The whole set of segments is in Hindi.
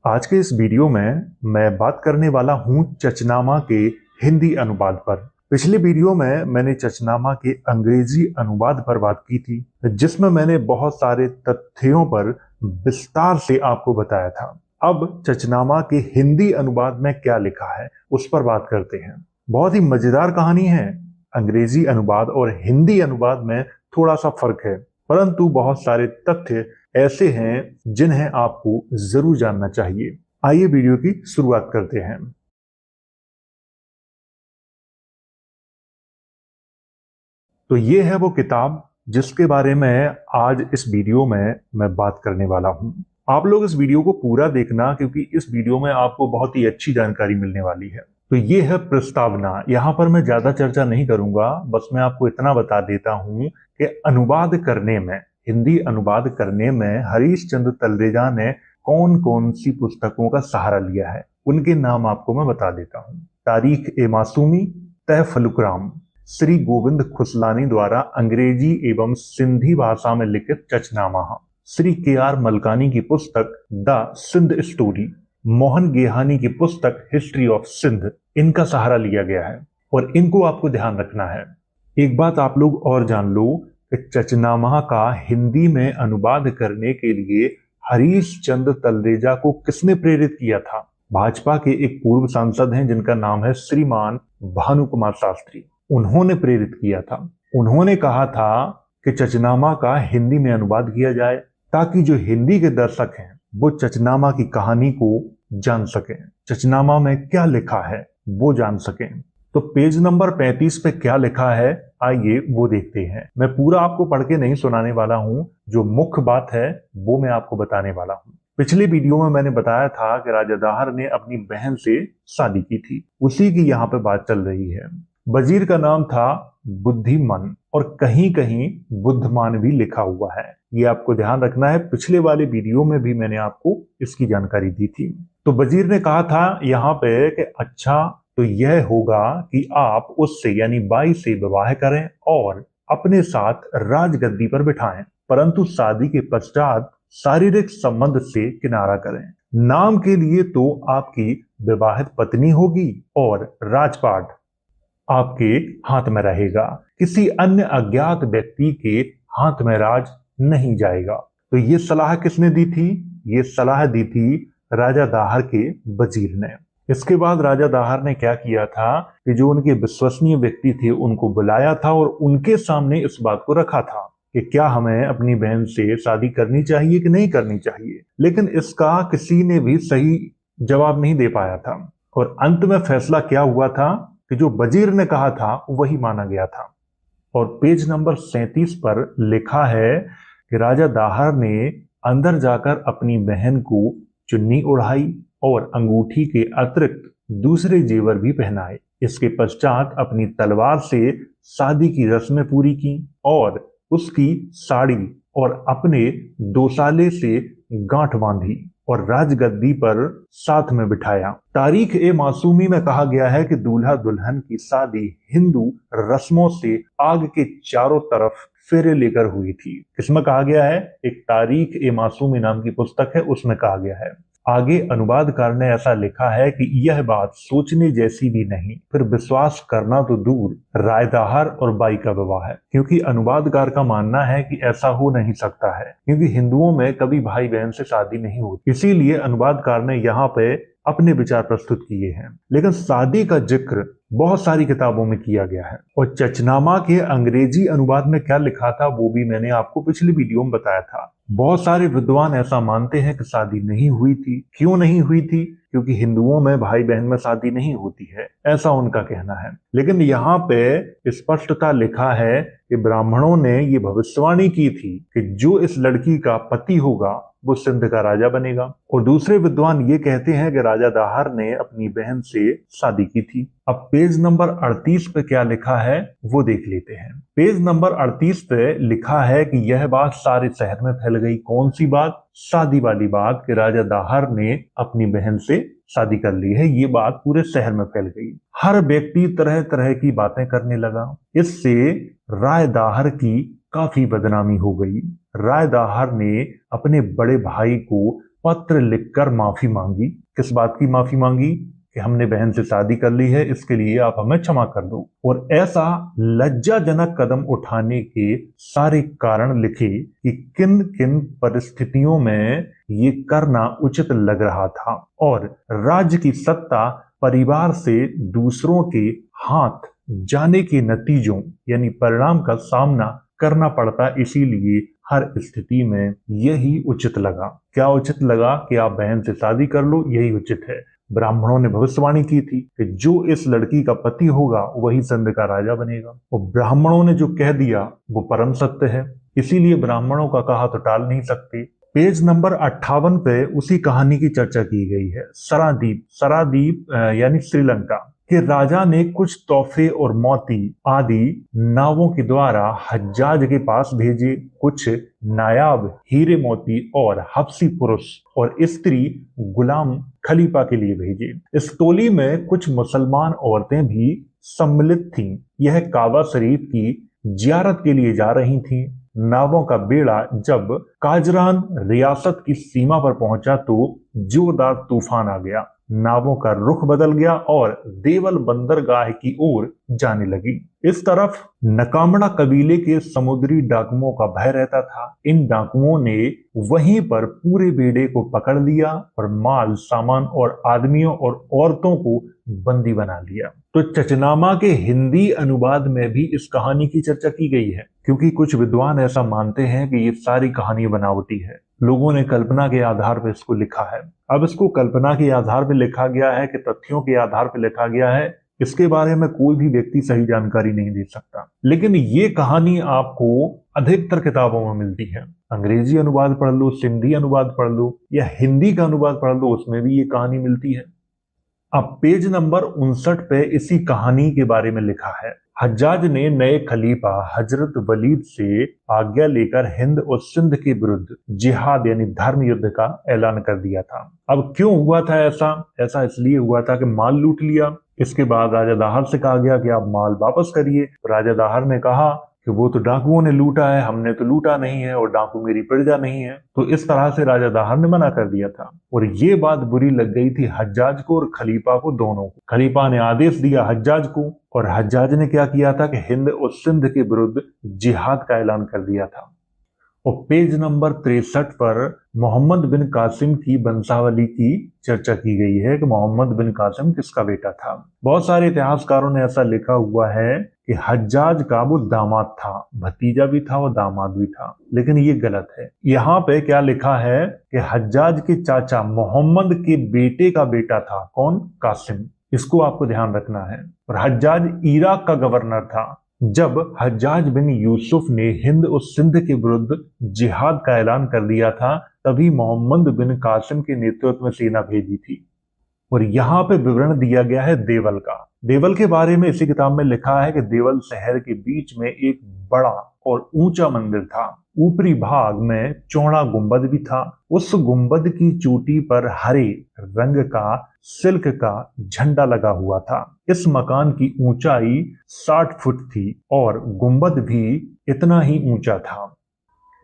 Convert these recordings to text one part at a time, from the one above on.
आज के इस वीडियो में मैं बात करने वाला हूं चचनामा के हिंदी अनुवाद पर। पिछले वीडियो में मैंने चचनामा के अंग्रेजी अनुवाद पर बात की थी, जिसमें मैंने बहुत सारे तथ्यों पर विस्तार से आपको बताया था। अब चचनामा के हिंदी अनुवाद में क्या लिखा है उस पर बात करते हैं। बहुत ही मजेदार कहानी है। अंग्रेजी अनुवाद और हिंदी अनुवाद में थोड़ा सा फर्क है, परंतु बहुत सारे तथ्य ऐसे हैं जिन्हें आपको जरूर जानना चाहिए। आइए वीडियो की शुरुआत करते हैं। तो ये है वो किताब जिसके बारे में आज इस वीडियो में मैं बात करने वाला हूं। आप लोग इस वीडियो को पूरा देखना, क्योंकि इस वीडियो में आपको बहुत ही अच्छी जानकारी मिलने वाली है। तो ये है प्रस्तावना। यहाँ पर मैं ज्यादा चर्चा नहीं करूंगा, बस मैं आपको इतना बता देता हूं कि अनुवाद करने में, हिंदी अनुवाद करने में हरीश चंद्र तलरेजा ने कौन कौन सी पुस्तकों का सहारा लिया है, उनके नाम आपको मैं बता देता हूँ। तारीख ए मासूमी, तहफलुकराम, श्री गोविंद खुसलानी द्वारा अंग्रेजी एवं सिंधी भाषा में लिखित चचनामा, श्री के आर मलकानी की पुस्तक द सिंध स्टोरी, मोहन गेहानी की पुस्तक हिस्ट्री ऑफ सिंध, इनका सहारा लिया गया है और इनको आपको ध्यान रखना है। एक बात आप लोग और जान लो कि चचनामा का हिंदी में अनुवाद करने के लिए हरीश चंद्र तलरेजा को किसने प्रेरित किया था? भाजपा के एक पूर्व सांसद हैं जिनका नाम है श्रीमान भानु कुमार शास्त्री। उन्होंने प्रेरित किया था। उन्होंने कहा था कि चचनामा का हिंदी में अनुवाद किया जाए, ताकि जो हिंदी के दर्शक हैं वो चचनामा की कहानी को जान सकें, चचनामा में क्या लिखा है वो जान सकें। तो पेज नंबर 35 पे क्या लिखा है, आइए वो देखते हैं। मैं पूरा आपको पढ़ के नहीं सुनाने वाला हूं, जो मुख्य बात है वो मैं आपको बताने वाला हूं। पिछले वीडियो में मैंने बताया था कि राजा दाहर ने अपनी बहन से शादी की थी, उसी की यहाँ पे बात चल रही है। वजीर का नाम था बुद्धिमान और कहीं कहीं बुद्धमान भी लिखा हुआ है, ये आपको ध्यान रखना है। पिछले वाले वीडियो में भी मैंने आपको इसकी जानकारी दी थी। तो वजीर ने कहा था यहाँ पे कि अच्छा, तो यह होगा कि आप उससे यानी बाई से विवाह करें और अपने साथ राजगद्दी पर बिठाएं, परंतु शादी के पश्चात शारीरिक संबंध से किनारा करें। नाम के लिए तो आपकी विवाहित पत्नी होगी और राजपाट आपके हाथ में रहेगा, किसी अन्य अज्ञात व्यक्ति के हाथ में राज नहीं जाएगा। तो ये सलाह किसने दी थी? ये सलाह दी थी राजा दाहर के वजीर ने। इसके बाद राजा दाहर ने क्या किया था कि जो उनके विश्वसनीय व्यक्ति थे उनको बुलाया था और उनके सामने इस बात को रखा था कि क्या हमें अपनी बहन से शादी करनी चाहिए कि नहीं करनी चाहिए। लेकिन इसका किसी ने भी सही जवाब नहीं दे पाया था और अंत में फैसला क्या हुआ था कि जो वजीर ने कहा था वही माना गया था। और पेज नंबर 37 पर लिखा है कि राजा दाहर ने अंदर जाकर अपनी बहन को चुन्नी ओढ़ाई और अंगूठी के अतिरिक्त दूसरे जेवर भी पहनाए। इसके पश्चात अपनी तलवार से शादी की रस्में पूरी की और उसकी साड़ी और अपने दोसाले से गांठ बांधी और राजगद्दी पर साथ में बिठाया। तारीख ए मासूमी में कहा गया है कि दूल्हा दुल्हन की शादी हिंदू रस्मों से आग के चारों तरफ फेरे लेकर हुई थी। किसमें कहा गया है? एक तारीख ए मासूमी नाम की पुस्तक है, उसमें कहा गया है। आगे अनुवादकार ने ऐसा लिखा है कि यह बात सोचने जैसी भी नहीं, फिर विश्वास करना तो दूर, राय दाहर और बाई का विवाह है। क्योंकि अनुवादकार का मानना है कि ऐसा हो नहीं सकता है, क्योंकि हिंदुओं में कभी भाई बहन से शादी नहीं होती। इसीलिए अनुवादकार ने यहाँ पे अपने विचार प्रस्तुत किए हैं। लेकिन शादी का जिक्र बहुत सारी किताबों में किया गया है और चचनामा के अंग्रेजी अनुवाद में क्या लिखा था वो भी मैंने आपको पिछली वीडियो में बताया था। बहुत सारे विद्वान ऐसा मानते हैं कि शादी नहीं हुई थी। क्यों नहीं हुई थी? क्योंकि हिंदुओं में भाई बहन में शादी नहीं होती है, ऐसा उनका कहना है। लेकिन यहाँ पे स्पष्टता लिखा है कि ब्राह्मणों ने ये भविष्यवाणी की थी कि जो इस लड़की का पति होगा वो सिंध का राजा बनेगा। और दूसरे विद्वान ये कहते हैं कि राजा दाहर ने अपनी बहन से शादी की थी। अब पेज नंबर 38 पे क्या लिखा है वो देख लेते हैं। पेज नंबर 38 पे लिखा है कि यह बात सारे शहर में फैल गई। कौन सी बात? शादी वाली बात कि राजा दाहर ने अपनी बहन से शादी कर ली है, ये बात पूरे शहर में फैल गई। हर व्यक्ति तरह तरह की बातें करने लगा। इससे राय दाहर की काफी बदनामी हो गई। राय दाहर ने अपने बड़े भाई को पत्र लिखकर माफी मांगी। किस बात की माफी मांगी? कि हमने बहन से शादी कर ली है, इसके लिए आप हमें क्षमा कर दो। और ऐसा लज्जाजनक कदम उठाने के सारे कारण लिखे कि किन किन परिस्थितियों में ये करना उचित लग रहा था। और राज्य की सत्ता परिवार से दूसरों के हाथ जाने के नतीजों यानी परिणाम का सामना करना पड़ता, इसीलिए हर स्थिति में यही उचित लगा। क्या उचित लगा? कि आप बहन से शादी कर लो, यही उचित है। ब्राह्मणों ने भविष्यवाणी की थी कि जो इस लड़की का पति होगा वही सिंध का राजा बनेगा, और ब्राह्मणों ने जो कह दिया वो परम सत्य है, इसीलिए ब्राह्मणों का कहा तो टाल नहीं सकते। पेज नंबर 58 पे उसी कहानी की चर्चा की गई है। सरादीप, सरादीप यानी श्रीलंका कि राजा ने कुछ तोहफे और मोती आदि नावों के द्वारा हज्जाज के पास भेजे। कुछ नायाब हीरे मोती और हबसी पुरुष और स्त्री गुलाम खलीफा के लिए भेजे। इस टोली में कुछ मुसलमान औरतें भी सम्मिलित थीं। यह काबा शरीफ की जियारत के लिए जा रही थीं। नावों का बेड़ा जब काजरान रियासत की सीमा पर पहुंचा तो जोरदार तूफान आ गया। नावों का रुख बदल गया और देवल बंदरगाह की ओर जाने लगी। इस तरफ नकामड़ा कबीले के समुद्री डाकुओं का भय रहता था। इन डाकुओं ने वहीं पर पूरे बेड़े को पकड़ लिया और माल सामान और आदमियों और औरतों को बंदी बना लिया। तो चचनामा के हिंदी अनुवाद में भी इस कहानी की चर्चा की गई है, क्योंकि कुछ विद्वान ऐसा मानते हैं कि ये सारी कहानी बनावटी है। लोगों ने कल्पना के आधार पर इसको लिखा है। अब इसको कल्पना के आधार पर लिखा गया है कि तथ्यों के आधार पर लिखा गया है, इसके बारे में कोई भी व्यक्ति सही जानकारी नहीं दे सकता। लेकिन ये कहानी आपको अधिकतर किताबों में मिलती है। अंग्रेजी अनुवाद पढ़ लो, सिंधी अनुवाद पढ़ लो या हिंदी का अनुवाद पढ़ लो, उसमें भी ये कहानी मिलती है। अब पेज नंबर 59 पे इसी कहानी के बारे में लिखा है। हज्जाज ने नए खलीफा हजरत वलीद से आज्ञा लेकर हिंद और सिंध के विरुद्ध जिहाद यानी धर्म युद्ध का ऐलान कर दिया था। अब क्यों हुआ था ऐसा? ऐसा इसलिए हुआ था कि माल लूट लिया। इसके बाद राजा दाहर से कहा गया कि आप माल वापस करिए। राजा दाहर ने कहा कि वो तो डाकुओं ने लूटा है, हमने तो लूटा नहीं है और डाकू मेरी प्रजा नहीं है। तो इस तरह से राजा दाहर ने मना कर दिया था और ये बात बुरी लग गई थी हज्जाज को और खलीफा को, दोनों को। खलीफा ने आदेश दिया हज्जाज को और हज्जाज ने क्या किया था कि हिंद और सिंध के विरुद्ध जिहाद का ऐलान कर दिया था। और पेज नंबर 63 पर मोहम्मद बिन कासिम की वंशावली की चर्चा की गई है कि मोहम्मद बिन कासिम किसका बेटा था। बहुत सारे इतिहासकारों ने ऐसा लिखा हुआ है कि हज्जाज का वो दामाद था, भतीजा भी था और दामाद भी था, लेकिन ये गलत है। यहाँ पे क्या लिखा है कि हज्जाज के चाचा मोहम्मद के बेटे का बेटा था। कौन? कासिम। इसको आपको ध्यान रखना है। और हज्जाज इराक का गवर्नर था। जब हज्जाज बिन यूसुफ ने हिंद और सिंध के विरुद्ध जिहाद का ऐलान कर दिया था, तभी मोहम्मद बिन कासिम के नेतृत्व में सेना भेजी थी। और यहाँ पे विवरण दिया गया है देवल का। देवल के बारे में इसी किताब में लिखा है कि देवल शहर के बीच में एक बड़ा और ऊंचा मंदिर था। ऊपरी भाग में चौड़ा गुंबद भी था। उस गुंबद की चोटी पर हरे रंग का सिल्क का झंडा लगा हुआ था। इस मकान की ऊंचाई 60 फुट थी और गुंबद भी इतना ही ऊंचा था।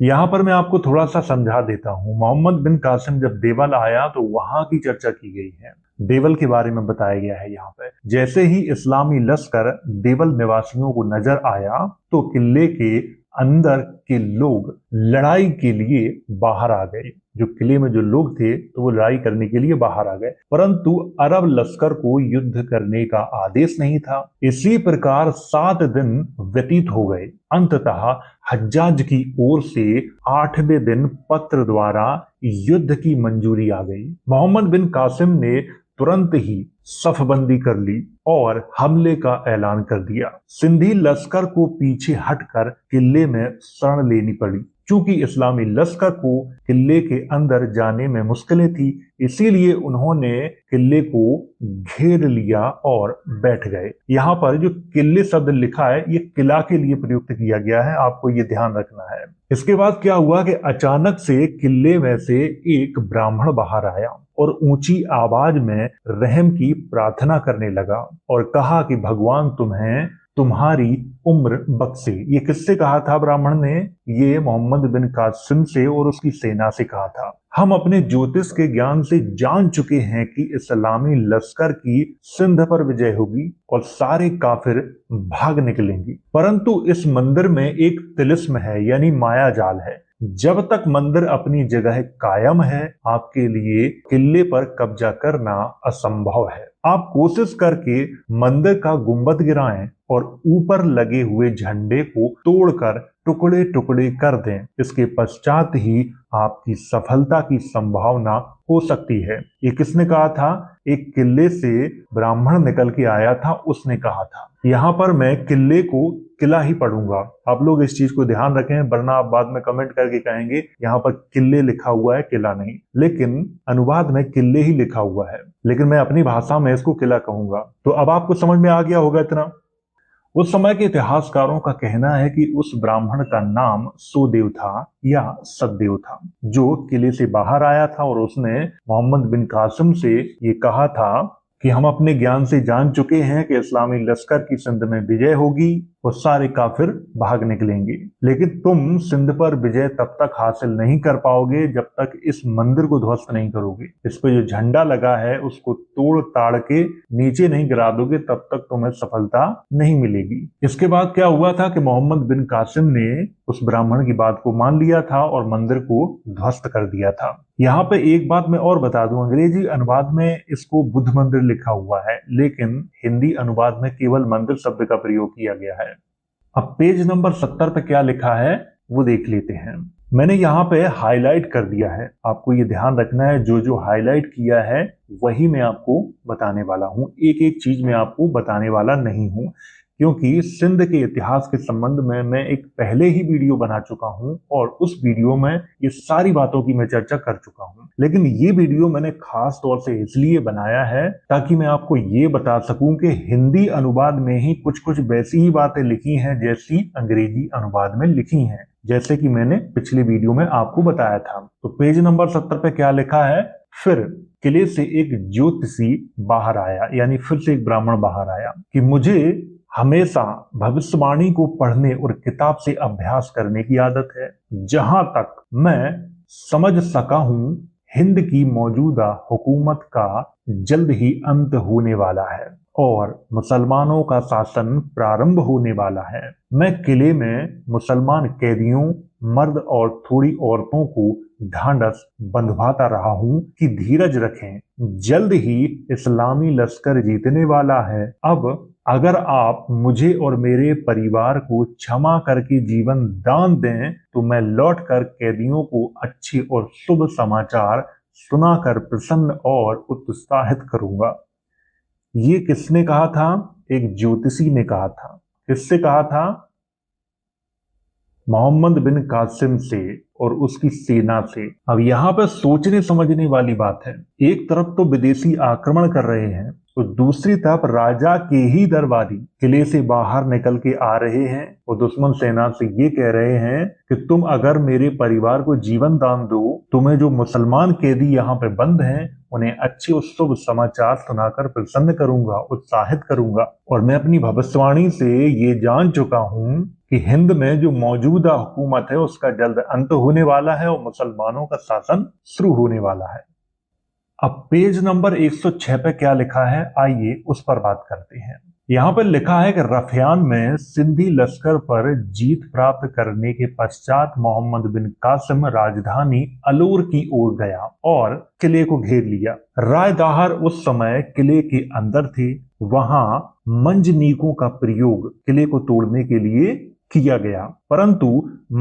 यहाँ पर मैं आपको थोड़ा सा समझा देता हूँ। मोहम्मद बिन कासिम जब देवल आया तो वहां की चर्चा की गई है। देवल के बारे में बताया गया है यहाँ पे। जैसे ही इस्लामी लश्कर देवल निवासियों को नजर आया तो किले के अंदर के लोग लड़ाई के लिए बाहर आ गए। जो किले में जो लोग थे तो वो लड़ाई करने के लिए बाहर आ गए, परंतु अरब लश्कर को युद्ध करने का आदेश नहीं था। इसी प्रकार 7 दिन व्यतीत हो गए। अंततः हज्जाज की ओर से 8वें दिन पत्र द्वारा युद्ध की मंजूरी आ गई। मोहम्मद बिन कासिम ने तुरंत ही सफबंदी कर ली और हमले का ऐलान कर दिया। सिंधी लश्कर को पीछे हटकर किले में शरण लेनी पड़ी। चूंकि इस्लामी लश्कर को किले के अंदर जाने में मुश्किलें थी, इसीलिए उन्होंने किले को घेर लिया और बैठ गए। यहाँ पर जो किले शब्द लिखा है ये किला के लिए प्रयुक्त किया गया है, आपको ये ध्यान रखना है। इसके बाद क्या हुआ कि अचानक से किले में से एक ब्राह्मण बाहर आया और ऊंची आवाज में रहम की प्रार्थना करने लगा और कहा कि भगवान तुम्हें तुम्हारी उम्र बख्शे। ये किससे कहा था ब्राह्मण ने? ये मोहम्मद बिन कासिम से और उसकी सेना से कहा था। हम अपने ज्योतिष के ज्ञान से जान चुके हैं कि इस्लामी लश्कर की सिंध पर विजय होगी और सारे काफिर भाग निकलेंगे, परंतु इस मंदिर में एक तिलिस्म है, यानी माया जाल है। जब तक मंदिर अपनी जगह कायम है, आपके लिए किले पर कब्जा करना असंभव है। आप कोशिश करके मंदिर का गुंबद गिराएं और ऊपर लगे हुए झंडे को तोड़कर टुकड़े टुकड़े कर दें। इसके पश्चात ही आपकी सफलता की संभावना हो सकती है। ये किसने कहा था? एक किले से ब्राह्मण निकल के आया था, उसने कहा था। यहाँ पर मैं किले को किला ही पढ़ूंगा, आप लोग इस चीज को ध्यान रखें, वरना आप बाद में कमेंट करके कहेंगे यहाँ पर किले लिखा हुआ है, किला नहीं। लेकिन अनुवाद में किले ही लिखा हुआ है, लेकिन मैं अपनी भाषा में इसको किला कहूंगा। तो अब आपको समझ में आ गया होगा इतना। उस समय के इतिहासकारों का कहना है कि उस ब्राह्मण का नाम सोदेव था या सतदेव था, जो किले से बाहर आया था और उसने मोहम्मद बिन कासिम से ये कहा था कि हम अपने ज्ञान से जान चुके हैं कि इस्लामी लश्कर की सिंध में विजय होगी और सारे काफिर भाग निकलेंगे, लेकिन तुम सिंध पर विजय तब तक हासिल नहीं कर पाओगे जब तक इस मंदिर को ध्वस्त नहीं करोगे। इस पे जो झंडा लगा है उसको तोड़ ताड़ के नीचे नहीं गिरा दोगे, तब तक तुम्हें सफलता नहीं मिलेगी। इसके बाद क्या हुआ था कि मोहम्मद बिन कासिम ने उस ब्राह्मण की बात को मान लिया था और मंदिर को ध्वस्त कर दिया था। यहाँ पे एक बात मैं और बता दूं, अंग्रेजी अनुवाद में इसको बुद्ध मंदिर लिखा हुआ है, लेकिन हिंदी अनुवाद में केवल मंदिर शब्द का प्रयोग किया गया है। अब पेज नंबर 70 पे क्या लिखा है वो देख लेते हैं। मैंने यहाँ पे हाईलाइट कर दिया है, आपको ये ध्यान रखना है, जो जो हाईलाइट किया है वही मैं आपको बताने वाला हूँ, एक एक चीज मैं आपको बताने वाला नहीं हूँ, क्योंकि सिंध के इतिहास के संबंध में मैं एक पहले ही वीडियो बना चुका हूं और उस वीडियो में ये सारी बातों की मैं चर्चा कर चुका हूं। लेकिन ये वीडियो मैंने खास तौर से इसलिए बनाया है ताकि मैं आपको ये बता सकूं कि हिंदी अनुवाद में ही कुछ कुछ वैसी ही बातें लिखी हैं जैसी अंग्रेजी अनुवाद में लिखी हैं, जैसे कि मैंने पिछले वीडियो में आपको बताया था। तो पेज नंबर 70 पे क्या लिखा है? फिर किले से एक ज्योतिषी बाहर आया, यानी फिर से एक ब्राह्मण बाहर आया कि मुझे हमेशा भविष्यवाणी को पढ़ने और किताब से अभ्यास करने की आदत है। जहां तक मैं समझ सका हूं, हिंद की मौजूदा हुकूमत का जल्द ही अंत होने वाला है और मुसलमानों का शासन प्रारंभ होने वाला है। मैं किले में मुसलमान कैदियों, मर्द और थोड़ी औरतों को ढांढस बंधवाता रहा हूं कि धीरज रखें, जल्द ही इस्लामी लश्कर जीतने वाला है। अब अगर आप मुझे और मेरे परिवार को क्षमा करके जीवन दान दें तो मैं लौटकर कैदियों को अच्छे और शुभ समाचार सुनाकर प्रसन्न और उत्साहित करूंगा। ये किसने कहा था? एक ज्योतिषी ने कहा था। किससे कहा था? मोहम्मद बिन कासिम से और उसकी सेना से। अब यहाँ पर सोचने समझने वाली बात है, एक तरफ तो विदेशी आक्रमण कर रहे हैं तो दूसरी तरफ राजा के ही दरबारी किले से बाहर निकल के आ रहे हैं और दुश्मन सेना से ये कह रहे हैं कि तुम अगर मेरे परिवार को जीवन दान दो, तुम्हें जो मुसलमान कैदी यहाँ पे बंद हैं उन्हें अच्छे और शुभ समाचार सुनाकर प्रसन्न करूंगा, उत्साहित करूंगा। और मैं अपनी भविष्यवाणी से ये जान चुका हूं कि हिंद में जो मौजूदा हुकूमत है उसका जल्द अंत होने वाला है और मुसलमानों का शासन शुरू होने वाला है। अब पेज नंबर 106 पे क्या लिखा है, आइए उस पर बात करते हैं। यहाँ पर लिखा है कि रफियान में सिंधी लश्कर पर जीत प्राप्त करने के पश्चात मोहम्मद बिन कासिम राजधानी अलूर की ओर गया और किले को घेर लिया। राय दाहर उस समय किले के अंदर थे। वहां मंजनीकों का प्रयोग किले को तोड़ने के लिए किया गया, परंतु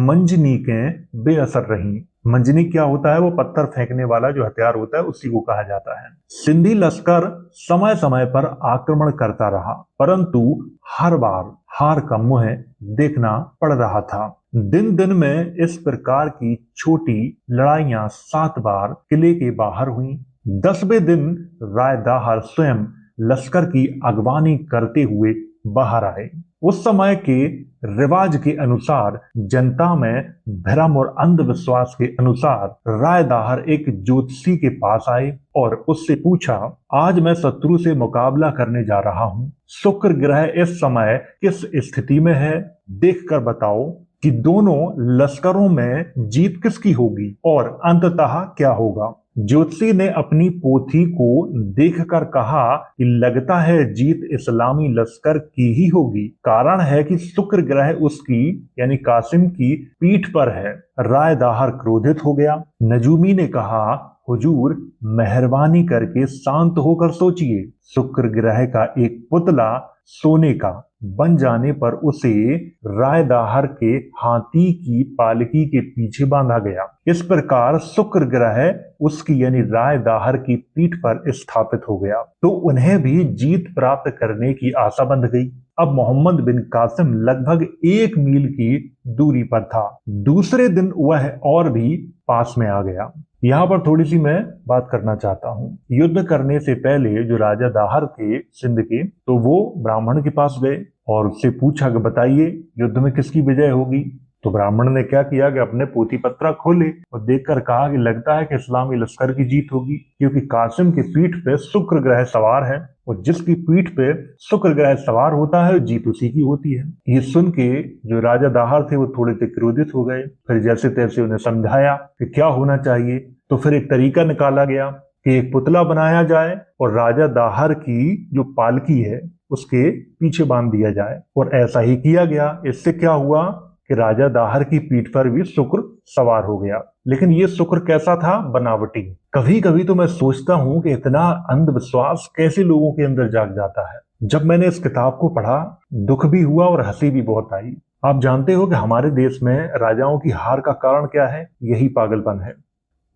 मंजनीकें बेअसर रहीं। मंजनीक क्या होता है? वो पत्थर फेंकने वाला जो हथियार होता है उसी को कहा जाता है। सिंधी लश्कर समय समय पर आक्रमण करता रहा, परंतु हर बार हार का मुंह देखना पड़ रहा था। दिन दिन में इस प्रकार की छोटी लड़ाइयां 7 बार किले के बाहर हुई। 10वें दिन राय दाहर स्वयं लश्कर की अगवानी करते हुए बाहर आए। उस समय के रिवाज के अनुसार, जनता में भ्रम और अंधविश्वास के अनुसार राय दाहर एक ज्योतिषी के पास आए और उससे पूछा, आज मैं शत्रु से मुकाबला करने जा रहा हूं, शुक्र ग्रह इस समय किस स्थिति में है, देखकर बताओ कि दोनों लश्करों में जीत किसकी होगी और अंततः क्या होगा। ज्योतिषी ने अपनी पोथी को देखकर कहा कि लगता है जीत इस्लामी लश्कर की ही होगी। कारण है कि शुक्र ग्रह उसकी यानी कासिम की पीठ पर है। राय दाहर क्रोधित हो गया। नजूमी ने कहा, हुजूर मेहरबानी करके शांत होकर सोचिए। शुक्र ग्रह का एक पुतला सोने का बन जाने पर उसे राय दाहर के हाथी की पालकी के पीछे बांधा गया। इस प्रकार शुक्र ग्रह उसकी यानी राय दाहर की पीठ पर स्थापित हो गया, तो उन्हें भी जीत प्राप्त करने की आशा बंध गई। अब मोहम्मद बिन कासिम लगभग 1 मील की दूरी पर था। दूसरे दिन वह और भी पास में आ गया। यहाँ पर थोड़ी सी मैं बात करना चाहता हूँ। युद्ध करने से पहले जो राजा दाहर थे सिंध के, तो वो ब्राह्मण के पास गए और उससे पूछा कि बताइए युद्ध में किसकी विजय होगी। तो ब्राह्मण ने क्या किया कि अपने पोथी पत्रा खोले और देखकर कहा कि लगता है कि इस्लामी लश्कर की जीत होगी, क्योंकि कासिम की पीठ पे शुक्र ग्रह सवार है और जिसकी पीठ पे शुक्र ग्रह सवार होता है जीत उसी की होती है। ये सुन के जो राजा दाहर थे वो थोड़े से क्रोधित हो गए। फिर जैसे तैसे उन्हें समझाया कि क्या होना चाहिए। तो फिर एक तरीका निकाला गया कि एक पुतला बनाया जाए और राजा दाहर की जो पालकी है उसके पीछे बांध दिया जाए, और ऐसा ही किया गया। इससे क्या हुआ कि राजा दाहर की पीठ पर भी शुक्र सवार हो गया। लेकिन ये शुक्र कैसा था? बनावटी। कभी कभी तो मैं सोचता हूं कि इतना अंधविश्वास कैसे लोगों के अंदर जाग जाता है। जब मैंने इस किताब को पढ़ा, दुख भी हुआ और हंसी भी बहुत आई। आप जानते हो कि हमारे देश में राजाओं की हार का कारण क्या है? यही पागलपन है।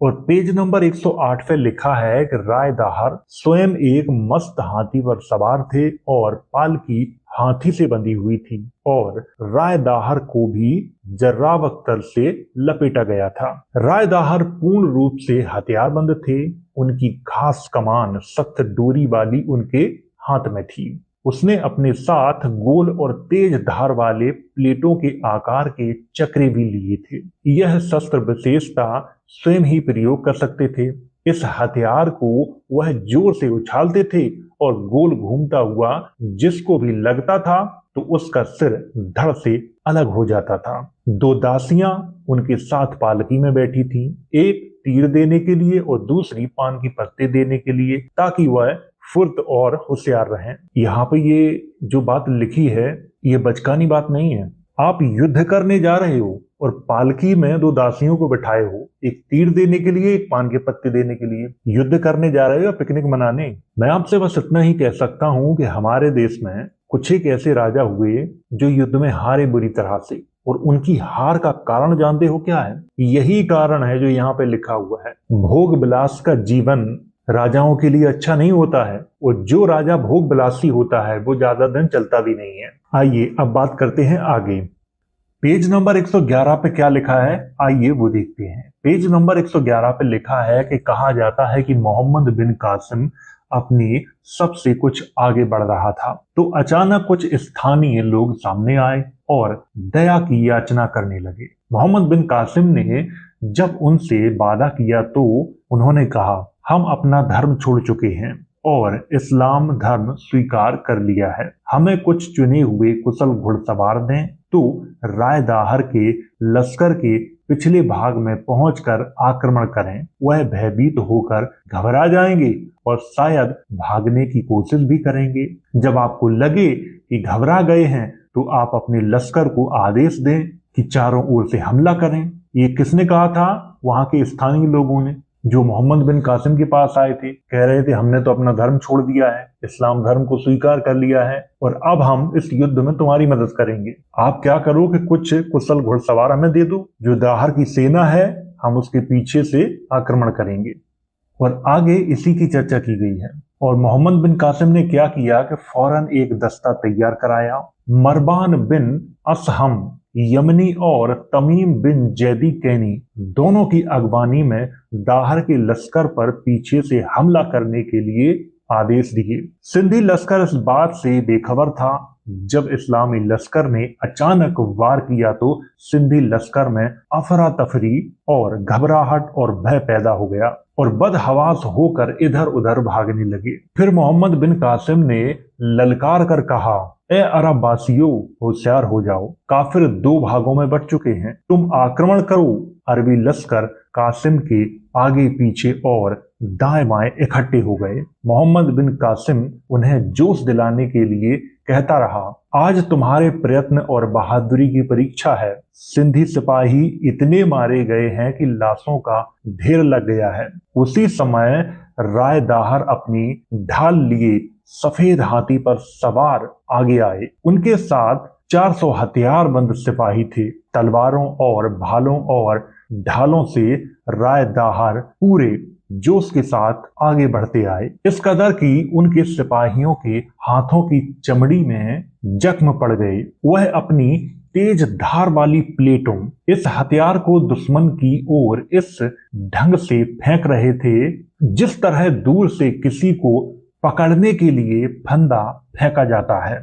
और पेज नंबर 108 पे लिखा है कि राय दाहर स्वयं एक मस्त हाथी पर सवार थे और पालकी हाथी से बंधी हुई थी और राय दाहर को भी जर्राब अख्तर से लपेटा गया था। राय दाहर पूर्ण रूप से हथियारबंद थे। उनकी खास कमान सख्त डोरी वाली उनके हाथ में थी। उसने अपने साथ गोल और तेज धार वाले प्लेटों के आकार के चक्रे भी लिए थे। यह शस्त्र विशेषता स्वयं ही प्रयोग कर सकते थे। इस हथियार को वह जोर से उछालते थे और गोल घूमता हुआ जिसको भी लगता था तो उसका सिर धड़ से अलग हो जाता था। 2 दासियां उनके साथ पालकी में बैठी थीं, एक तीर देने के लिए और दूसरी पान की पत्ते देने के लिए, ताकि वह फुर्त और होशियार रहें। यहाँ पे ये जो बात लिखी है ये बचकानी बात नहीं है। आप युद्ध करने जा रहे हो और पालकी में 2 दासियों को बिठाए हो, एक तीर देने के लिए, एक पान के पत्ते देने के लिए। युद्ध करने जा रहे हो या पिकनिक मनाने? मैं आपसे बस इतना ही कह सकता हूं कि हमारे देश में कुछ एक ऐसे राजा हुए जो युद्ध में हारे बुरी तरह से, और उनकी हार का कारण जानते हो क्या है? यही कारण है जो यहाँ पे लिखा हुआ है। भोग विलास का जीवन राजाओं के लिए अच्छा नहीं होता है, और जो राजा भोग विलासी होता है वो ज्यादा दिन चलता भी नहीं है। आइए अब बात करते हैं आगे। पेज नंबर 111 पे क्या लिखा है, आइए वो देखते हैं। पेज नंबर 111 पे लिखा है कि कहा जाता है कि मोहम्मद बिन कासिम अपनी सबसे कुछ आगे बढ़ रहा था तो अचानक कुछ स्थानीय लोग सामने आए और दया की याचना करने लगे। मोहम्मद बिन कासिम ने जब उनसे वादा किया तो उन्होंने कहा, हम अपना धर्म छोड़ चुके हैं और इस्लाम धर्म स्वीकार कर लिया है। हमें कुछ चुने हुए कुशल घुड़सवार दें तो राय दाहर के लश्कर के पिछले भाग में पहुंचकर आक्रमण करें। वह भयभीत होकर घबरा जाएंगे और शायद भागने की कोशिश भी करेंगे। जब आपको लगे कि घबरा गए हैं तो आप अपने लश्कर को आदेश दें कि चारों ओर से हमला करें। ये किसने कहा था? वहां के स्थानीय लोगों ने, जो मोहम्मद बिन कासिम के पास आए थे। कह रहे थे हमने तो अपना धर्म छोड़ दिया है, इस्लाम धर्म को स्वीकार कर लिया है और अब हम इस युद्ध में तुम्हारी मदद करेंगे। आप क्या करो कि कुछ कुशल घुड़सवार हमें दे दो, जो दाहर की सेना है हम उसके पीछे से आक्रमण करेंगे। और आगे इसी की चर्चा की गई है। और मोहम्मद बिन कासिम ने क्या किया कि फौरन एक दस्ता तैयार कराया। मरबान बिन असहम यमनी और तमीम बिन जैदी कैनी दोनों की अगवानी में दाहर के लश्कर पर पीछे से हमला करने के लिए आदेश दिए। सिंधी लश्कर इस बात से बेखबर था। जब इस्लामी लश्कर ने अचानक वार किया तो सिंधी लश्कर में अफरा तफरी और घबराहट और भय पैदा हो गया और बदहवास होकर इधर उधर भागने लगे। फिर मोहम्मद बिन कासिम ने ललकार कर कहा, ए अरब वासियों, होशियार हो जाओ, काफिर दो भागों में बंट चुके हैं, तुम आक्रमण करो। अरबी लश्कर कासिम के आगे पीछे और दाएं बाएं इकट्ठे हो गए। मोहम्मद बिन कासिम उन्हें जोश दिलाने के लिए कहता रहा, आज तुम्हारे प्रयत्न और बहादुरी की परीक्षा है। सिंधी सिपाही इतने मारे गए हैं कि लाशों का ढेर लग गया है। उसी समय राय दाहर अपनी ढाल लिए सफेद हाथी पर सवार आगे आए। उनके साथ 400 हथियारबंद सिपाही थे। तलवारों और भालों और ढालों से राय दाहर पूरे जोश के साथ आगे बढ़ते आए, इस कदर कि उनके सिपाहियों के हाथों की चमड़ी में जख्म पड़ गए। वह अपनी तेज धार वाली प्लेटों इस हथियार को दुश्मन की ओर इस ढंग से फेंक रहे थे जिस तरह दूर से किसी को पकड़ने के लिए फंदा फेंका जाता है।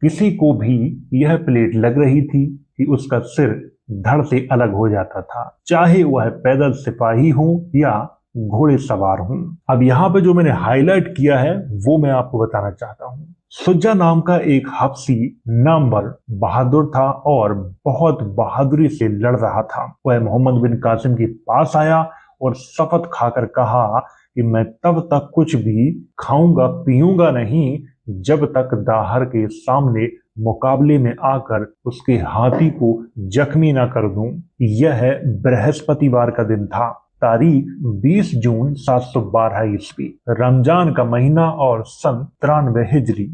किसी को भी यह प्लेट लग रही थी कि उसका सिर धड़ से अलग हो जाता था, चाहे वह पैदल सिपाही हो या घोड़े सवार हूं। अब यहाँ पे जो मैंने हाईलाइट किया है वो मैं आपको बताना चाहता हूँ। सुज्जा नाम का एक हफ्सी नामवर बहादुर था और बहुत बहादुरी से लड़ रहा था। वह मोहम्मद बिन कासिम के पास आया और शपथ खाकर कहा कि मैं तब तक कुछ भी खाऊंगा पीऊंगा नहीं जब तक दाहर के सामने मुकाबले में आकर उसके हाथी को जख्मी ना कर दूं। यह बृहस्पतिवार का दिन था, तारीख 20 जून 712 ईस्वी, रमजान का महीना और सन 93 हिजरी।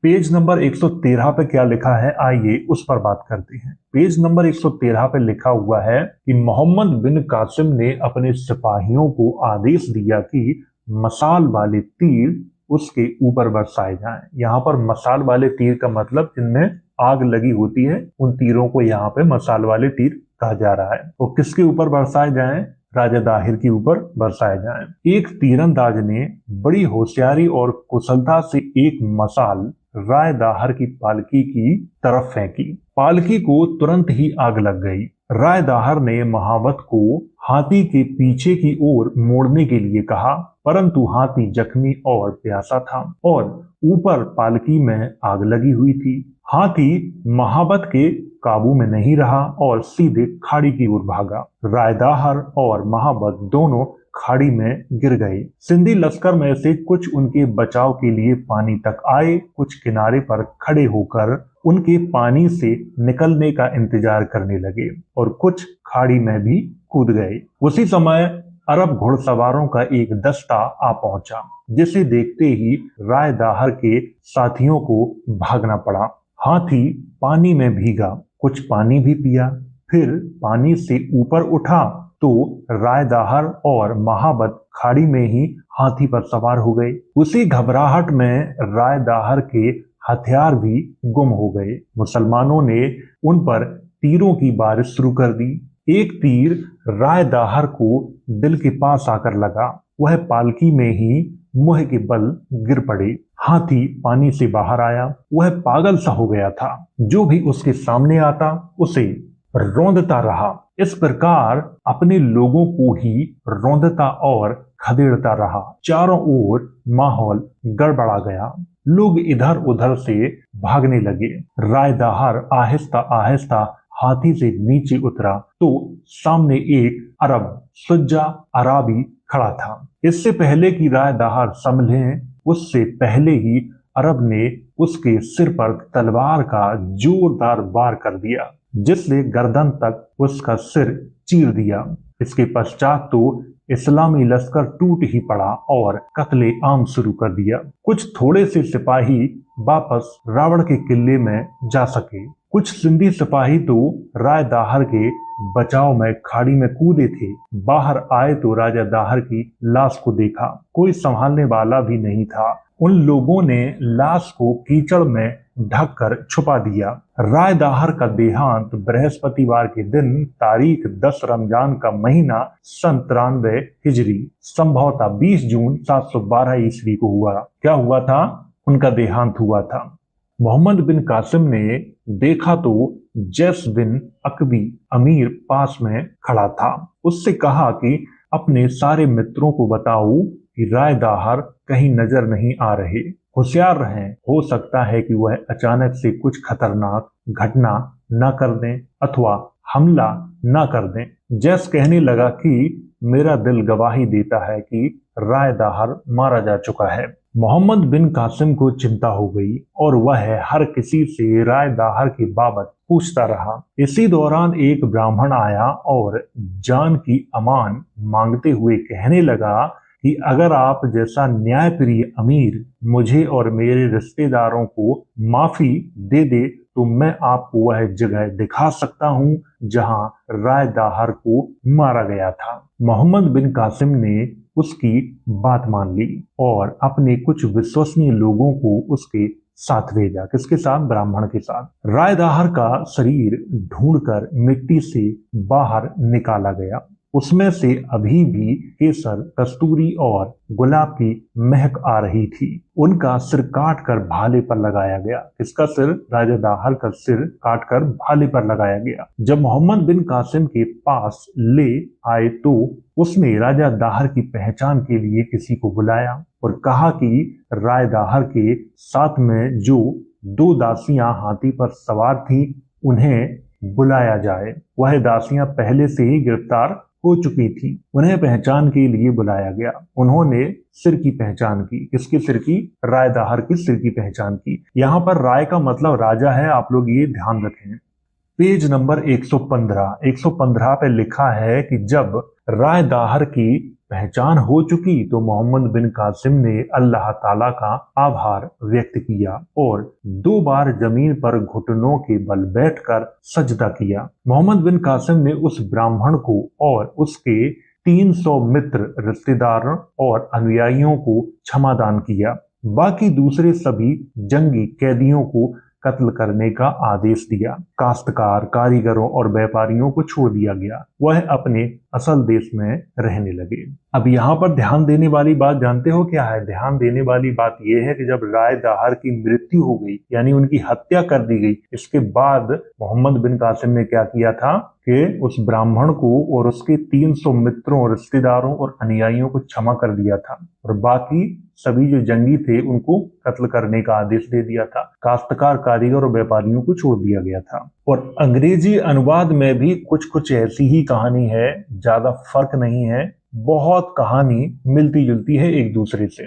पेज नंबर 113 पे क्या लिखा है, आइए उस पर बात करते हैं। पेज नंबर 113 पे लिखा हुआ है कि मोहम्मद बिन कासिम ने अपने सिपाहियों को आदेश दिया कि मसाल वाले तीर उसके ऊपर बरसाए जाएं। यहाँ पर मसाल वाले तीर का मतलब जिनमें आग लगी होती है, उन तीरों को यहाँ पे मसाल वाले तीर कहा जा रहा है। तो किसके ऊपर बरसाए जाएं? राजा दाहिर के ऊपर बरसाए जाएं। एक तीरंदाज ने बड़ी होशियारी और कुशलता से एक मसाल राय दाहर की पालकी की तरफ फेंकी। पालकी को तुरंत ही आग लग गई। राय दाहर ने महावत को हाथी के पीछे की ओर मोड़ने के लिए कहा, परंतु हाथी जख्मी और प्यासा था और ऊपर पालकी में आग लगी हुई थी। हाथी महावत के काबू में नहीं रहा और सीधे खाड़ी की ओर भागा। राय दाहर और महावत दोनों खाड़ी में गिर गए। सिंधी लश्कर में से कुछ उनके बचाव के लिए पानी तक आए, कुछ किनारे पर खड़े होकर उनके पानी से निकलने का इंतजार करने लगे और कुछ खाड़ी में भी कूद गए। उसी समय अरब घुड़सवारों का एक दस्ता आ पहुंचा, जिसे देखते ही राय दाहर के साथियों को भागना पड़ा। हाथी पानी में भीगा, कुछ पानी भी पिया, फिर पानी से ऊपर उठा तो राय दाहर और महावत खाड़ी में ही हाथी पर सवार हो गए। उसी घबराहट में राय दाहर के हथियार भी गुम हो गए। मुसलमानों ने उन पर तीरों की बारिश शुरू कर दी। एक तीर राय दाहर को दिल के पास आकर लगा। वह पालकी में ही मुंह के बल गिर पड़े। हाथी पानी से बाहर आया। वह पागल सा हो गया था। जो भी उसके सामने आता उसे रौंदता रहा। इस प्रकार अपने लोगों को ही रौंदता और खदेड़ता रहा। चारों ओर माहौल गड़बड़ा गया। लोग इधर उधर से भागने लगे। राय दाहर आहिस्ता आहिस्ता हाथी से नीचे उतरा तो सामने एक अरब सुज्जा अराबी खड़ा था। इससे पहले कि राय दाहर संभले, उससे पहले ही अरब ने उसके सिर पर तलवार का जोरदार वार कर दिया, जिसने गर्दन तक उसका सिर चीर दिया। इसके पश्चात तो इस्लामी लश्कर टूट ही पड़ा और कत्ले आम शुरू कर दिया। कुछ थोड़े से सिपाही वापस रावण के किले में जा सके। कुछ सिंधी सिपाही तो राय दाहर के बचाव में खाड़ी में कूदे थे। बाहर आए तो राजा दाहर की लाश को देखा। कोई संभालने वाला भी नहीं था। उन लोगों ने लाश को कीचड़ में ढककर छुपा दिया। राय दाहर का देहांत बृहस्पतिवार के दिन तारीख 10 रमजान का महीना सन 93 हिजरी संभवतः 20 जून 712 ईस्वी को हुआ। क्या हुआ था? उनका देहांत हुआ था। मोहम्मद बिन कासिम ने देखा तो जैस बिन अकबी अमीर पास में खड़ा था। उससे कहा कि अपने सारे मित्रों को बताओ कि राय दाहर कहीं नजर नहीं आ रहे, होशियार रहें, हो सकता है कि वह अचानक से कुछ खतरनाक घटना न कर दें अथवा हमला न कर दें। जैस कहने लगा कि मेरा दिल गवाही देता है कि राय दाहर मारा जा चुका है। मोहम्मद बिन कासिम को चिंता हो गई और वह हर किसी से राय दाहर की बाबत पूछता रहा। इसी दौरान एक ब्राह्मण आया और जान की अमान मांगते हुए कहने लगा कि अगर आप जैसा न्यायप्रिय अमीर मुझे और मेरे रिश्तेदारों को माफी दे दे तो मैं आपको वह जगह दिखा सकता हूं जहां राय दाहर को मारा गया था। मोहम्मद बिन कासिम ने उसकी बात मान ली और अपने कुछ विश्वसनीय लोगों को उसके साथ भेजा। किसके साथ? ब्राह्मण के साथ। राय दाहर का शरीर ढूंढकर मिट्टी से बाहर निकाला गया। उसमें से अभी भी केसर, कस्तूरी और गुलाब की महक आ रही थी। उनका सिर काट कर भाले पर लगाया गया। इसका सिर, राजा दाहर का सिर काट कर भाले पर लगाया गया। जब मोहम्मद बिन कासिम के पास ले आए तो उसने राजा दाहर की पहचान के लिए किसी को बुलाया और कहा कि राय दाहर के साथ में जो 2 दासियां हाथी पर सवार थीं उन्हें बुलाया जाए। वह दासियां पहले से ही गिरफ्तार हो चुकी थी। उन्हें पहचान के लिए बुलाया गया। उन्होंने सिर की पहचान की। किसके सिर की? राय दाहर की सिर की पहचान की। यहाँ पर राय का मतलब राजा है, आप लोग ये ध्यान रखें। पेज नंबर 115 पे लिखा है कि जब राय दाहर की पहचान हो चुकी तो मोहम्मद बिन कासिम ने अल्लाह ताला का आभार व्यक्त किया और 2 बार जमीन पर घुटनों के बल बैठकर सजदा किया। मोहम्मद बिन कासिम ने उस ब्राह्मण को और उसके 300 मित्र, रिश्तेदारों और अनुयायियों को क्षमादान किया। बाकी दूसरे सभी जंगी कैदियों को कत्ल करने का आदेश दिया। काश्तकार, कारीगरों और व्यापारियों को छोड़ दिया गया। वह अपने असल देश में रहने लगे। अब यहाँ पर ध्यान देने वाली बात जानते हो क्या है? ध्यान देने वाली बात यह है कि जब राय दाहर की मृत्यु हो गई, यानी उनकी हत्या कर दी गई, इसके बाद मोहम्मद बिन कासिम ने क्या किया था कि उस ब्राह्मण को और उसके 300 मित्रों, रिश्तेदारों और अनुयायियों को क्षमा कर दिया था और बाकी सभी जो जंगी थे उनको कत्ल करने का आदेश दे दिया था। काश्तकार, कारीगर और व्यापारियों को छोड़ दिया गया था। और अंग्रेजी अनुवाद में भी कुछ ऐसी ही कहानी है, ज्यादा फर्क नहीं है, बहुत कहानी मिलती जुलती है एक दूसरे से।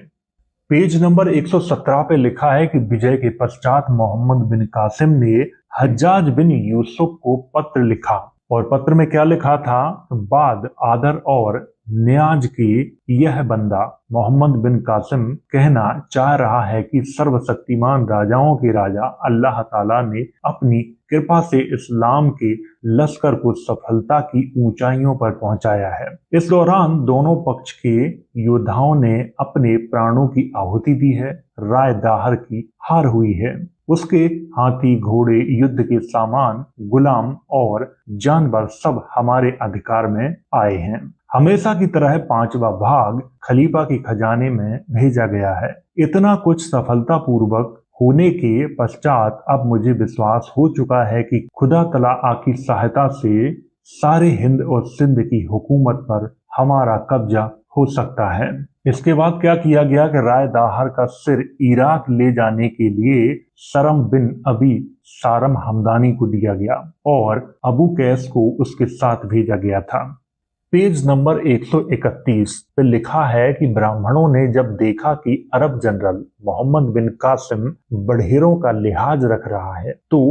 पेज नंबर 117 पे लिखा है कि विजय के पश्चात मोहम्मद बिन कासिम ने हज्जाज बिन यूसुफ को पत्र लिखा और पत्र में क्या लिखा था? बाद आदर और न्याज की यह बंदा मोहम्मद बिन कासिम कहना चाह रहा है कि सर्वशक्तिमान राजाओं के राजा अल्लाह ताला ने अपनी कृपा से इस्लाम के लश्कर को सफलता की ऊंचाइयों पर पहुंचाया है। इस दौरान दोनों पक्ष के योद्धाओं ने अपने प्राणों की आहुति दी है। राय दाहर की हार हुई है। उसके हाथी, घोड़े, युद्ध के सामान, गुलाम और जानवर सब हमारे अधिकार में आए हैं। हमेशा की तरह 5वां भाग खलीफा के खजाने में भेजा गया है। इतना कुछ सफलतापूर्वक होने के पश्चात अब मुझे विश्वास हो चुका है कि खुदा तआला की सहायता से सारे हिंद और सिंध की हुकूमत पर हमारा कब्जा हो सकता है। इसके बाद क्या किया गया कि राय दाहर का सिर इराक ले जाने के लिए सरम बिन अबी सारम हमदानी को दिया गया और अबू कैस को उसके साथ भेजा गया था। पेज नंबर 131 पे लिखा है कि ब्राह्मणों ने जब देखा कि अरब जनरल मोहम्मद बिन कासिम बड़ेरों का लिहाज रख रहा है तो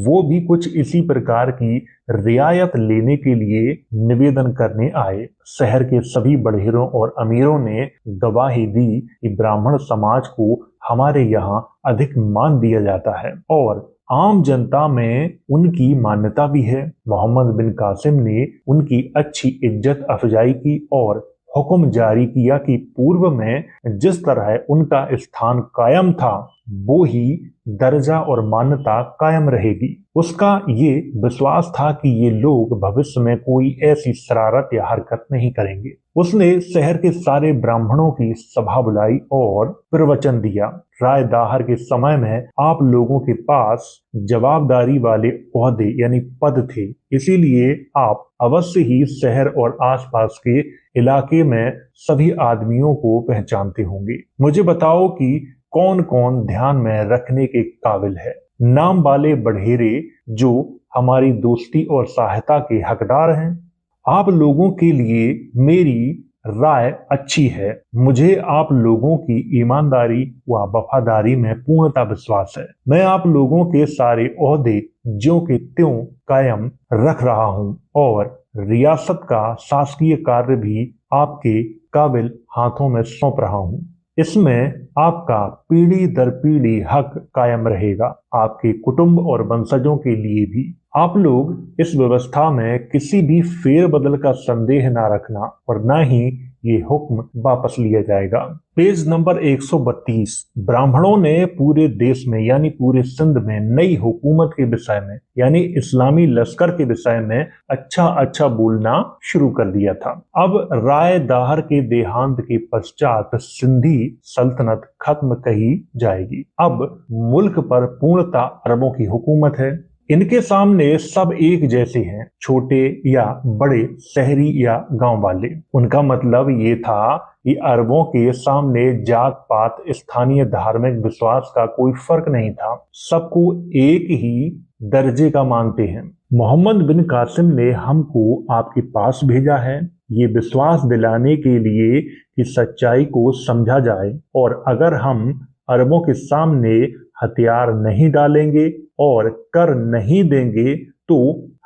वो भी कुछ इसी प्रकार की रियायत लेने के लिए निवेदन करने आए। शहर के सभी बड़ेरों और अमीरों ने गवाही दी कि ब्राह्मण समाज को हमारे यहाँ अधिक मान दिया जाता है और आम जनता में उनकी मान्यता भी है। मोहम्मद बिन कासिम ने उनकी अच्छी इज्जत अफजाई की और हुक्म जारी किया कि पूर्व में जिस तरह उनका स्थान कायम था वो ही दर्जा और मान्यता कायम रहेगी। उसका ये विश्वास था कि ये लोग भविष्य में कोई ऐसी शरारत या हरकत नहीं करेंगे। उसने शहर के सारे ब्राह्मणों की सभा बुलाई और प्रवचन दिया। राय दाहर के समय में आप लोगों के पास जवाबदारी वाले ओहदे यानी पद थे, इसीलिए आप अवश्य ही शहर और आसपास के इलाके में सभी आदमियों को पहचानते होंगे। मुझे बताओ कि कौन कौन ध्यान में रखने के काबिल है। नाम वाले बढ़ेरे जो हमारी दोस्ती और सहायता के हकदार हैं। आप लोगों के लिए मेरी राय अच्छी है। मुझे आप लोगों की ईमानदारी व वफादारी में पूर्णतः विश्वास है। मैं आप लोगों के सारे ओहदे ज्यों के त्यों कायम रख रहा हूं और रियासत का शासकीय कार्य भी आपके काबिल हाथों में सौंप रहा हूं। इसमें आपका पीढ़ी दर पीढ़ी हक कायम रहेगा, आपके कुटुंब और वंशजों के लिए भी। आप लोग इस व्यवस्था में किसी भी फेरबदल का संदेह ना रखना और ना ही ये हुक्म वापस लिया जाएगा। Page number 132। ब्राह्मणों ने पूरे देश में यानी पूरे सिंध में नई हुकूमत के विषय में यानी इस्लामी लश्कर के विषय में अच्छा बोलना शुरू कर दिया था। अब राय दाहर के देहांत के पश्चात सिंधी सल्तनत खत्म कही जाएगी। अब मुल्क पर पूर्णतः अरबों की हुकूमत है। इनके सामने सब एक जैसे हैं, छोटे या बड़े, शहरी या गांव वाले। उनका मतलब ये था कि अरबों के सामने जात पात स्थानीय धार्मिक विश्वास का कोई फर्क नहीं था। सबको एक ही दर्जे का मानते हैं। मोहम्मद बिन कासिम ने हमको आपके पास भेजा है ये विश्वास दिलाने के लिए कि सच्चाई को समझा जाए और अगर हम अरबों के सामने हथियार नहीं डालेंगे और कर नहीं देंगे तो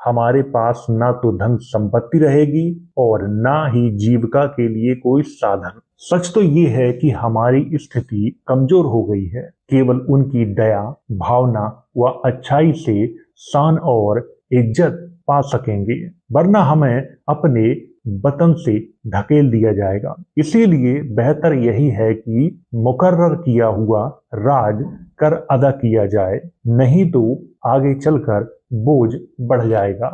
हमारे पास ना तो धन संपत्ति रहेगी और ना ही जीविका के लिए कोई साधन। सच तो ये है कि हमारी स्थिति कमजोर हो गई है। केवल उनकी दया, भावना व अच्छाई से शान और इज्जत पा सकेंगे, वरना हमें अपने वतन से ढकेल दिया जाएगा। इसीलिए बेहतर यही है कि मुकर्रर किया हुआ राज कर अदा किया जाए, नहीं तो आगे चलकर बोझ बढ़ जाएगा।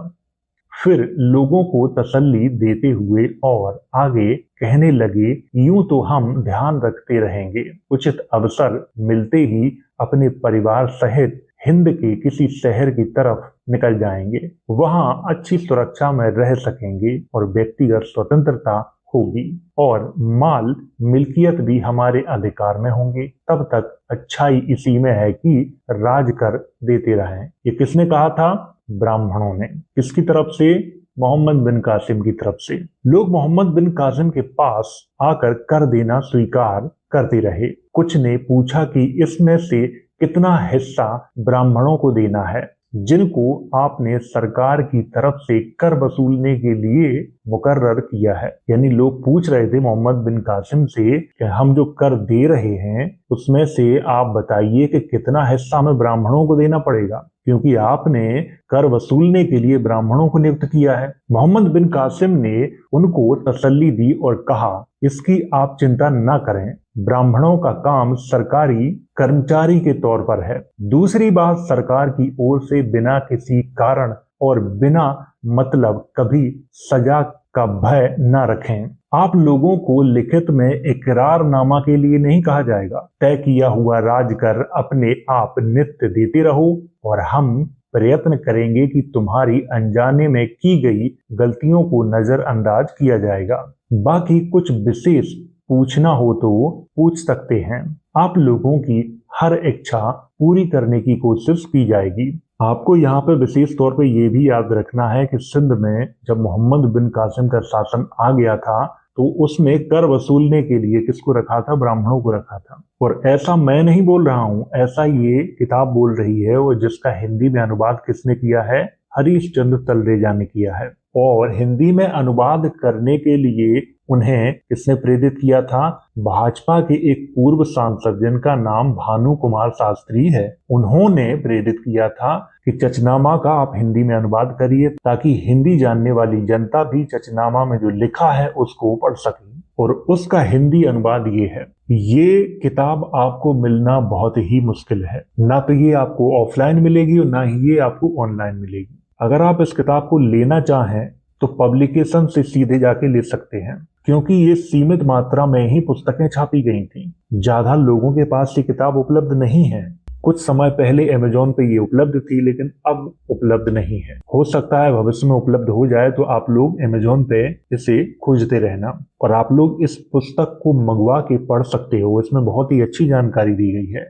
फिर लोगों को तसल्ली देते हुए और आगे कहने लगे, यूं तो हम ध्यान रखते रहेंगे, उचित अवसर मिलते ही अपने परिवार सहित हिंद के किसी शहर की तरफ निकल जाएंगे। वहां अच्छी सुरक्षा में रह सकेंगे और व्यक्तिगत स्वतंत्रता होगी और माल मिल्कियत भी हमारे अधिकार में होंगे। तब तक अच्छाई इसी में है कि राज कर देते रहें। ये किसने कहा था? ब्राह्मणों ने। किसकी तरफ से? मोहम्मद बिन कासिम की तरफ से। लोग मोहम्मद बिन कासिम के पास आकर कर देना स्वीकार करते रहे। कुछ ने पूछा कि इसमें से कितना हिस्सा ब्राह्मणों को देना है जिनको आपने सरकार की तरफ से कर वसूलने के लिए मुकर्रर किया है। यानी लोग पूछ रहे थे मोहम्मद बिन कासिम से कि हम जो कर दे रहे हैं उसमें से आप बताइए कि कितना हिस्सा हमें ब्राह्मणों को देना पड़ेगा, क्योंकि आपने कर वसूलने के लिए ब्राह्मणों को नियुक्त किया है। मोहम्मद बिन कासिम ने उनको तसल्ली दी और कहा, इसकी आप चिंता न करें, ब्राह्मणों का काम सरकारी कर्मचारी के तौर पर है। दूसरी बात, सरकार की ओर से बिना किसी कारण और बिना मतलब कभी सजा का भय न रखें। आप लोगों को लिखित में इकरारनामा के लिए नहीं कहा जाएगा। तय किया हुआ राजकर अपने आप नित्य देते रहो और हम प्रयत्न करेंगे कि तुम्हारी अनजाने में की गई गलतियों को नजरअंदाज किया जाएगा। बाकी कुछ विशेष पूछना हो तो पूछ सकते हैं। आप लोगों की हर इच्छा पूरी करने की कोशिश की जाएगी। आपको यहाँ पे विशेष तौर पे ये भी याद रखना है कि सिंध में जब मोहम्मद बिन कासिम का शासन आ गया था तो उसमें कर वसूलने के लिए किसको रखा था? ब्राह्मणों को रखा था। और ऐसा मैं नहीं बोल रहा हूं, ऐसा ये किताब बोल रही है और जिसका हिंदी में अनुवाद किसने किया है? हरीश चंद्र तलरेजा ने किया है। और हिंदी में अनुवाद करने के लिए उन्हें किसने प्रेरित किया था? भाजपा के एक पूर्व सांसद जिनका नाम भानु कुमार शास्त्री है, उन्होंने प्रेरित किया था कि चचनामा का आप हिंदी में अनुवाद करिए ताकि हिंदी जानने वाली जनता भी चचनामा में जो लिखा है उसको पढ़ सके। और उसका हिंदी अनुवाद ये है। ये किताब आपको मिलना बहुत ही मुश्किल है। ना तो ये आपको ऑफलाइन मिलेगी और ना ही ये आपको ऑनलाइन मिलेगी। अगर आप इस किताब को लेना चाहें तो पब्लिकेशन से सीधे जाके ले सकते हैं, क्योंकि ये सीमित मात्रा में ही पुस्तकें छापी गई थी। ज्यादा लोगों के पास ये किताब उपलब्ध नहीं है। कुछ समय पहले अमेजोन पे ये उपलब्ध थी, लेकिन अब उपलब्ध नहीं है। हो सकता है भविष्य में उपलब्ध हो जाए, तो आप लोग अमेजोन पे इसे खोजते रहना और आप लोग इस पुस्तक को मंगवा के पढ़ सकते हो। इसमें बहुत ही अच्छी जानकारी दी गई है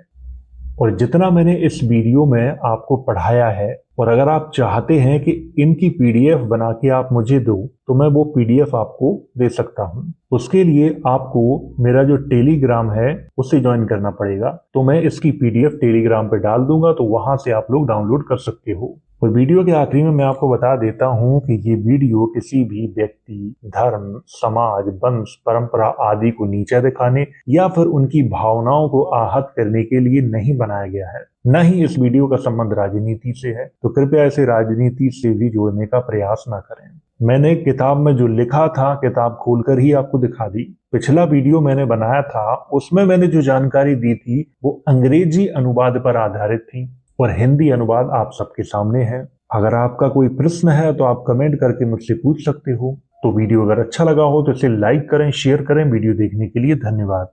और जितना मैंने इस वीडियो में आपको पढ़ाया है, और अगर आप चाहते हैं कि इनकी पीडीएफ बना के आप मुझे दो, तो मैं वो पीडीएफ आपको दे सकता हूं। उसके लिए आपको मेरा जो टेलीग्राम है उसे ज्वाइन करना पड़ेगा। तो मैं इसकी पीडीएफ टेलीग्राम पे डाल दूंगा, तो वहां से आप लोग डाउनलोड कर सकते हो। और वीडियो के आखिरी में मैं आपको बता देता हूं कि ये वीडियो किसी भी व्यक्ति, धर्म, समाज, वंश, परंपरा आदि को नीचा दिखाने या फिर उनकी भावनाओं को आहत करने के लिए नहीं बनाया गया है। न ही इस वीडियो का संबंध राजनीति से है, तो कृपया इसे राजनीति से भी जोड़ने का प्रयास न करें। मैंने किताब में जो लिखा था, किताब खोलकर ही आपको दिखा दी। पिछला वीडियो मैंने बनाया था, उसमें मैंने जो जानकारी दी थी वो अंग्रेजी अनुवाद पर आधारित थी और हिंदी अनुवाद आप सबके सामने है। अगर आपका कोई प्रश्न है तो आप कमेंट करके मुझसे पूछ सकते हो। तो वीडियो अगर अच्छा लगा हो तो इसे लाइक करें, शेयर करें। वीडियो देखने के लिए धन्यवाद।